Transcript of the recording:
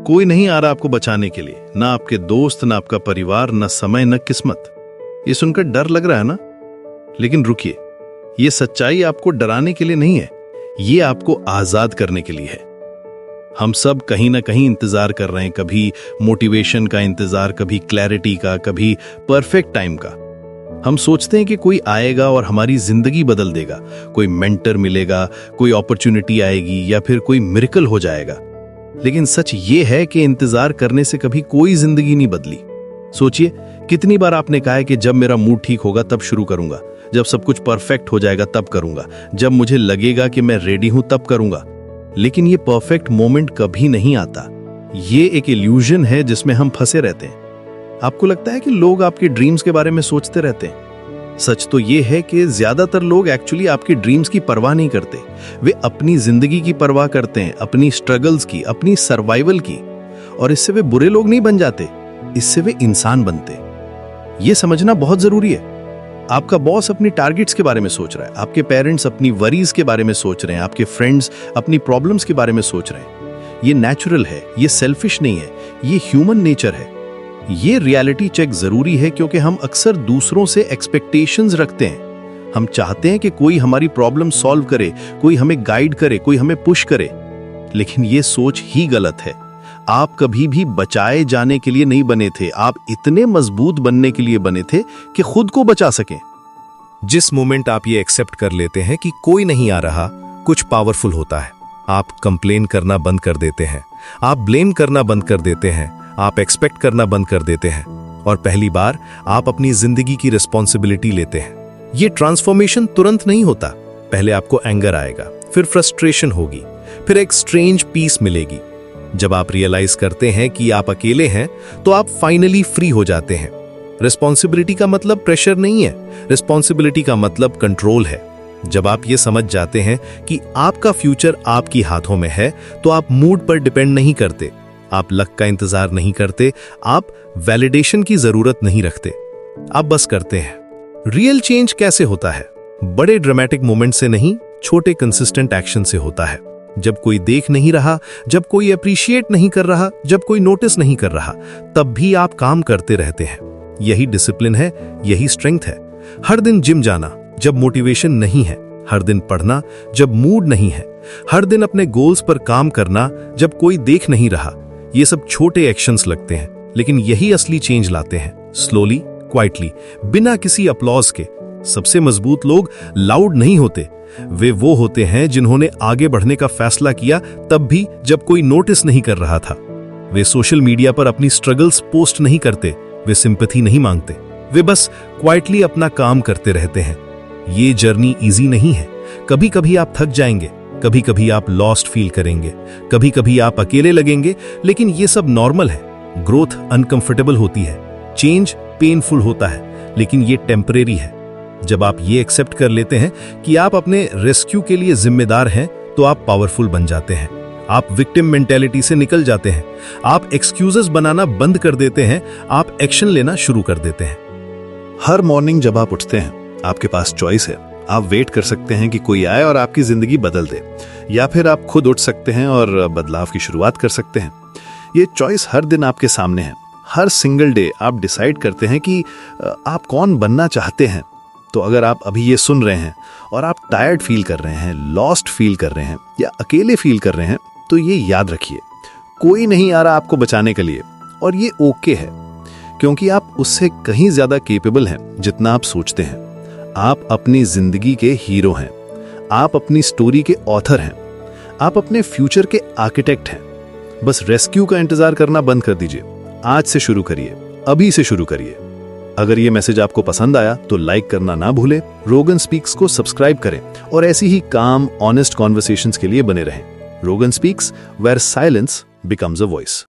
कोई नहीं आ रहा आपको बचाने के लिए, ना आपके दोस्त, ना आपका परिवार, ना समय, ना किस्मत। ये सुनकर डर लग रहा है ना? लेकिन रुकिए, ये सच्चाई आपको डराने के लिए नहीं है, ये आपको आजाद करने के लिए है। हम सब कहीं ना कहीं इंतजार कर रहे हैं, कभी मोटिवेशन का इंतजार, कभी क्लैरिटी का, कभी परफेक्ट टाइम का। हम सोचते हैं कि कोई आएगा और हमारी जिंदगी बदल देगा, कोई मेंटर मिलेगा, कोई अपॉर्चुनिटी आएगी या फिर कोई मिरेकल हो जाएगा। लेकिन सच ये है कि इंतजार करने से कभी कोई जिंदगी नहीं बदली। सोचिए, कितनी बार आपने कहा है कि जब मेरा मूड ठीक होगा तब शुरू करूंगा, जब सब कुछ परफेक्ट हो जाएगा तब करूंगा, जब मुझे लगेगा कि मैं रेडी हूं तब करूंगा। लेकिन ये परफेक्ट मोमेंट कभी नहीं आता। ये एक इल्यूजन है जिसमें हम फंसे रहते हैं। आपको लगता है कि लोग आपके ड्रीम्स के बारे में सोचते रहते हैं? सच तो ये है कि ज्यादातर लोग एक्चुअली आपके ड्रीम्स की परवाह नहीं करते। वे अपनी जिंदगी की परवाह करते हैं, अपनी स्ट्रगल्स की, अपनी सर्वाइवल की। और इससे वे बुरे लोग नहीं बन जाते, इससे वे इंसान बनते। ये समझना बहुत जरूरी है। आपका बॉस अपनी टारगेट्स के बारे में सोच रहा है, आपके पेरेंट्स अपनी वरीज के बारे में सोच रहे हैं, आपके फ्रेंड्स अपनी प्रॉब्लम्स के बारे में सोच रहे हैं। ये नेचुरल है, ये सेल्फिश नहीं है, ये ह्यूमन नेचर है। ये रियलिटी चेक जरूरी है क्योंकि हम अक्सर दूसरों से एक्सपेक्टेशंस रखते हैं। हम चाहते हैं कि कोई हमारी प्रॉब्लम सॉल्व करे, कोई हमें गाइड करे, कोई हमें पुश करे। लेकिन ये सोच ही गलत है। आप कभी भी बचाए जाने के लिए नहीं बने थे, आप इतने मजबूत बनने के लिए बने थे कि खुद को बचा सकें। जिस मोमेंट आप ये एक्सेप्ट कर लेते हैं कि कोई नहीं आ रहा, कुछ पावरफुल होता है। आप कंप्लेन करना बंद कर देते हैं, आप ब्लेम करना बंद कर देते हैं, आप एक्सपेक्ट करना बंद कर देते हैं, और पहली बार आप अपनी जिंदगी की रिस्पॉन्सिबिलिटी लेते हैं। ये ट्रांसफॉर्मेशन तुरंत नहीं होता। पहले आपको एंगर आएगा, फिर फ्रस्ट्रेशन होगी, फिर एक स्ट्रेंज पीस मिलेगी। जब आप रियलाइज करते हैं कि आप अकेले हैं, तो आप फाइनली फ्री हो जाते हैं। रिस्पॉन्सिबिलिटी का मतलब प्रेशर नहीं है, रिस्पॉन्सिबिलिटी का मतलब कंट्रोल है। जब आप ये समझ जाते हैं कि आपका फ्यूचर आपकी हाथों में है, तो आप मूड पर डिपेंड नहीं करते, आप लक का इंतजार नहीं करते, आप वैलिडेशन की जरूरत नहीं रखते, आप बस करते हैं। रियल चेंज कैसे होता है? बड़े ड्रामेटिक मोमेंट से नहीं, छोटे कंसिस्टेंट एक्शन से होता है। जब कोई देख नहीं रहा, जब कोई अप्रिशिएट नहीं कर रहा, जब कोई नोटिस नहीं कर रहा, तब भी आप काम करते रहते हैं। यही डिसिप्लिन है, यही स्ट्रेंथ है। हर दिन जिम जाना जब मोटिवेशन नहीं है, हर दिन पढ़ना जब मूड नहीं है, हर दिन अपने गोल्स पर काम करना जब कोई देख नहीं रहा। ये सब छोटे एक्शंस लगते हैं, लेकिन यही असली चेंज लाते हैं। स्लोली, क्वाइटली, बिना किसी अपलॉज के। सबसे मजबूत लोग लाउड नहीं होते, वे वो होते हैं जिन्होंने आगे बढ़ने का फैसला किया तब भी जब कोई नोटिस नहीं कर रहा था। वे सोशल मीडिया पर अपनी स्ट्रगल्स पोस्ट नहीं करते, वे सिंपैथी नहीं मांगते, वे बस क्वाइटली अपना काम करते रहते हैं। ये जर्नी इजी नहीं है। कभी कभी आप थक जाएंगे, कभी कभी आप लॉस्ट फील करेंगे, कभी कभी आप अकेले लगेंगे, लेकिन ये सब नॉर्मल है। ग्रोथ अनकंफर्टेबल होती है, चेंज पेनफुल होता है, लेकिन ये टेम्परेरी है। जब आप ये एक्सेप्ट कर लेते हैं कि आप अपने रेस्क्यू के लिए जिम्मेदार हैं, तो आप पावरफुल बन जाते हैं। आप विक्टिम मेंटेलिटी से निकल जाते हैं, आप एक्सक्यूजेस बनाना बंद कर देते हैं, आप एक्शन लेना शुरू कर देते हैं। हर मॉर्निंग जब आप उठते हैं, आपके पास चॉइस है। आप वेट कर सकते हैं कि कोई आए और आपकी जिंदगी बदल दे, या फिर आप खुद उठ सकते हैं और बदलाव की शुरुआत कर सकते हैं। ये चॉइस हर दिन आपके सामने है। हर सिंगल डे आप डिसाइड करते हैं कि आप कौन बनना चाहते हैं। तो अगर आप अभी ये सुन रहे हैं और आप टायर्ड फील कर रहे हैं, लॉस्ट फील कर रहे हैं या अकेले फील कर रहे हैं, तो ये याद रखिए, कोई नहीं आ रहा आपको बचाने के लिए। और ये ओके है, क्योंकि आप उससे कहीं ज्यादा केपेबल हैं जितना आप सोचते हैं। आप अपनी जिंदगी के हीरो हैं, आप अपनी स्टोरी के ऑथर हैं, आप अपने फ्यूचर के आर्किटेक्ट हैं। बस रेस्क्यू का इंतजार करना बंद कर दीजिए। आज से शुरू करिए, अभी से शुरू करिए। अगर ये मैसेज आपको पसंद आया तो लाइक करना ना भूलें, रोगन स्पीक्स को सब्सक्राइब करें और ऐसी ही काम, ऑनेस्ट कॉन्वर्सेशंस के लिए बने रहें। रोगन speaks, where silence becomes a voice.